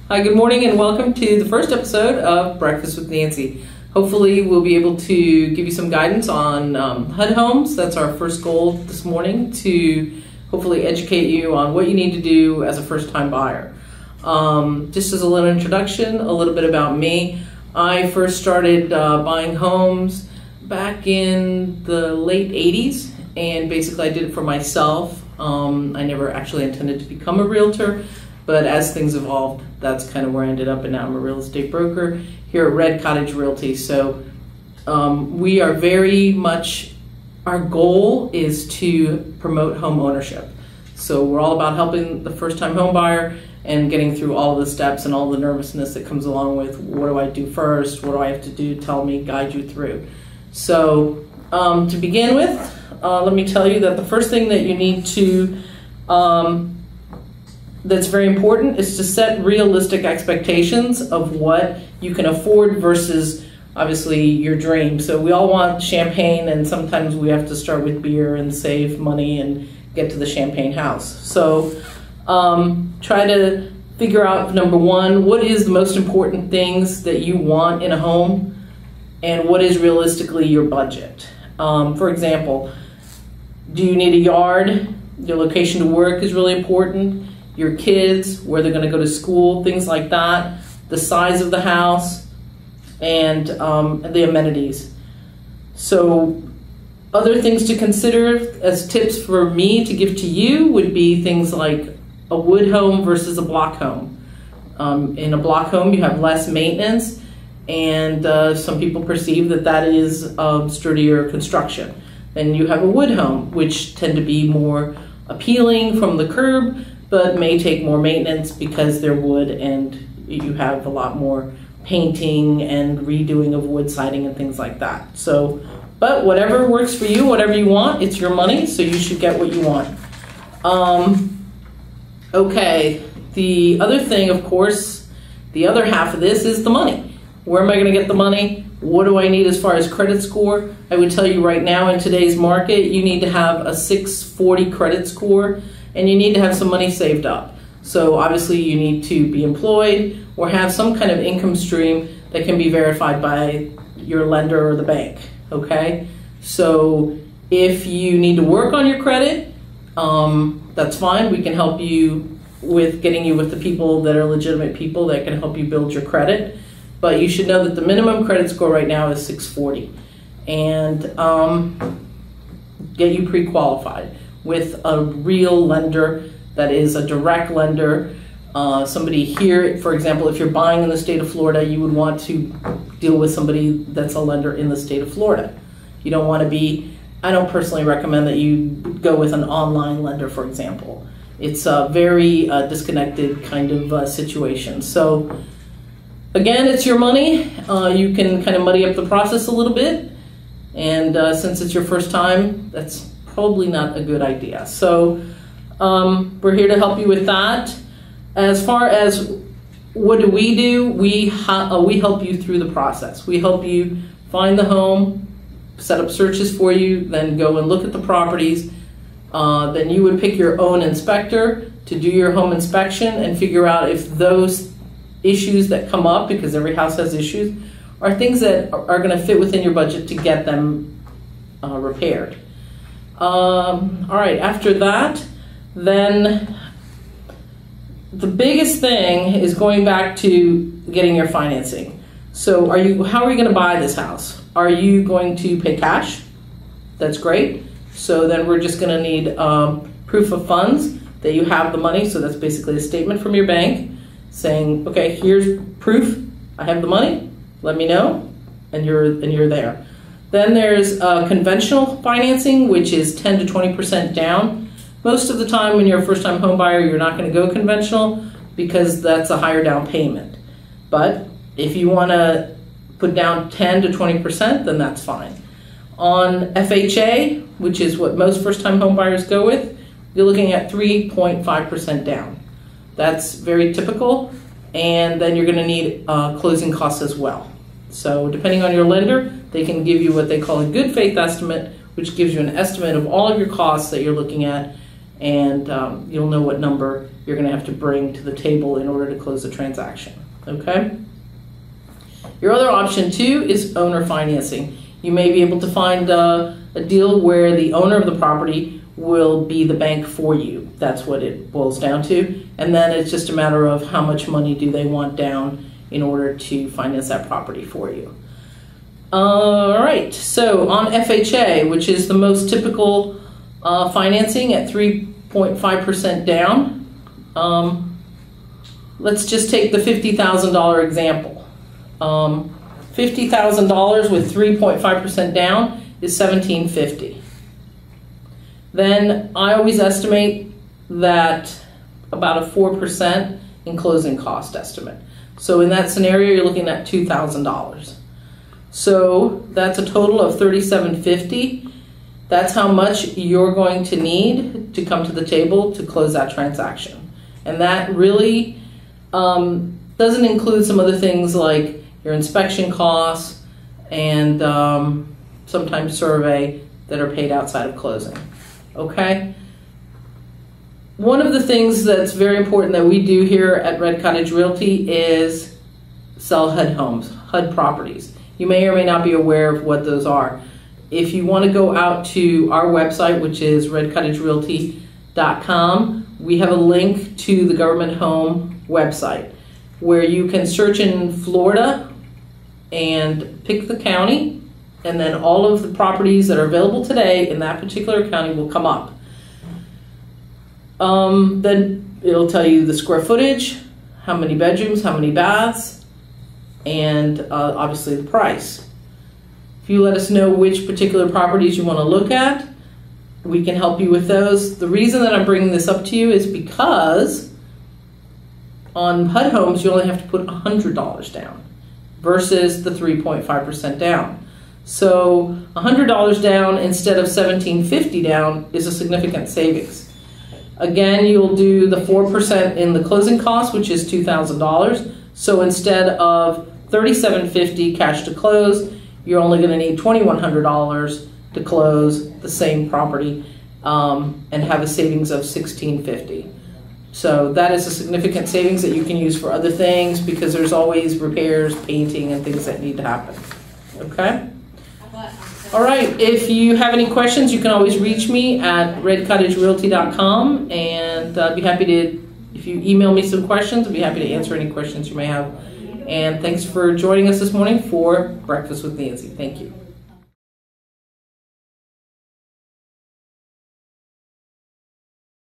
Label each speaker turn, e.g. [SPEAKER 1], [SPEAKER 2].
[SPEAKER 1] Hi, good morning and welcome to the first episode of Breakfast with Nancy. Hopefully we'll be able to give you some guidance on HUD homes. That's our first goal this morning, to hopefully educate you on what you need to do as a first-time buyer. Just as a little introduction, a little bit about me. I first started buying homes back in the late 80s, and basically I did it for myself. I never actually intended to become a realtor, but as things evolved, that's kind of where I ended up, and now I'm a real estate broker here at Red Cottage Realty. So we are very much, our goal is to promote home ownership. So we're all about helping the first-time home buyer and getting through all the steps and all the nervousness that comes along with what do I do first, what do I have to do, tell me, guide you through. So to begin with, let me tell you that the first thing that you need to that's very important is to set realistic expectations of what you can afford versus obviously your dream. So we all want champagne, and sometimes we have to start with beer and save money and get to the champagne house. So try to figure out, number one, what is the most important things that you want in a home and what is realistically your budget. For example, do you need a yard? Your location to work is really important. Your kids, where they're going to go to school, things like that, the size of the house, and the amenities. So other things to consider as tips for me to give to you would be things like a wood home versus a block home. In a block home, you have less maintenance, and some people perceive that that is sturdier construction. Then you have a wood home, which tend to be more appealing from the curb, but may take more maintenance because they're wood and you have a lot more painting and redoing of wood siding and things like that. So, but whatever works for you, whatever you want, it's your money, so you should get what you want. Okay, the other thing, of course, the other half of this is the money. Where am I gonna get the money? What do I need as far as credit score? I would tell you right now in today's market, you need to have a 640 credit score, and you need to have some money saved up. So obviously you need to be employed or have some kind of income stream that can be verified by your lender or the bank, okay? So if you need to work on your credit, that's fine. We can help you with getting you with the people that are legitimate people that can help you build your credit. But you should know that the minimum credit score right now is 640, and get you pre-qualified with a real lender that is a direct lender. Somebody here, for example, if you're buying in the state of Florida, you would want to deal with somebody that's a lender in the state of Florida. You don't want to be, I don't personally recommend that you go with an online lender, for example. It's a very disconnected kind of situation. So again, it's your money. You can kind of muddy up the process a little bit, and since it's your first time, that's probably not a good idea. So we're here to help you with that. As far as what do, we help you through the process. We help you find the home, set up searches for you, then go and look at the properties. Then you would pick your own inspector to do your home inspection and figure out if those issues that come up, because every house has issues, are things that are going to fit within your budget to get them repaired. All right, after that, then the biggest thing is going back to getting your financing. So how are you going to buy this house? Are you going to pay cash? That's great. So then we're just going to need proof of funds that you have the money. So that's basically a statement from your bank saying, okay, here's proof, I have the money, let me know, and you're there. Then there's conventional financing, which is 10 to 20% down. Most of the time when you're a first-time home buyer, you're not going to go conventional because that's a higher down payment. But if you want to put down 10 to 20%, then that's fine. On FHA, which is what most first-time home buyers go with, you're looking at 3.5% down. That's very typical, and then you're going to need closing costs as well. So depending on your lender, they can give you what they call a good faith estimate, which gives you an estimate of all of your costs that you're looking at, and you'll know what number you're going to have to bring to the table in order to close the transaction. Okay? Your other option too is owner financing. You may be able to find a deal where the owner of the property will be the bank for you. That's what it boils down to. And then it's just a matter of how much money do they want down in order to finance that property for you. All right, so on FHA, which is the most typical financing at 3.5% down, let's just take the $50,000 example. $50,000 with 3.5% down is $1,750. Then I always estimate that about a 4% in closing cost estimate. So in that scenario, you're looking at $2,000. So that's a total of $3,750. That's how much you're going to need to come to the table to close that transaction. And that really doesn't include some other things like your inspection costs and sometimes survey that are paid outside of closing. Okay? One of the things that's very important that we do here at Red Cottage Realty is sell HUD homes, HUD properties. You may or may not be aware of what those are. If you want to go out to our website, which is redcottagerealty.com, we have a link to the government home website where you can search in Florida and pick the county, and then all of the properties that are available today in that particular county will come up. Then it'll tell you the square footage, how many bedrooms, how many baths, and obviously the price. If you let us know which particular properties you want to look at, we can help you with those. The reason that I'm bringing this up to you is because on HUD homes you only have to put $100 down versus the 3.5% down. So $100 down instead of $1,750 down is a significant savings. Again, you'll do the 4% in the closing cost, which is $2,000. So instead of $3,750 cash to close, you're only going to need $2,100 to close the same property and have a savings of $1,650. So that is a significant savings that you can use for other things because there's always repairs, painting, and things that need to happen. Okay? All right, if you have any questions, you can always reach me at redcottagerealty.com, and I'd be happy to, if you email me some questions, I'd be happy to answer any questions you may have. And thanks for joining us this morning for Breakfast with Nancy. Thank you.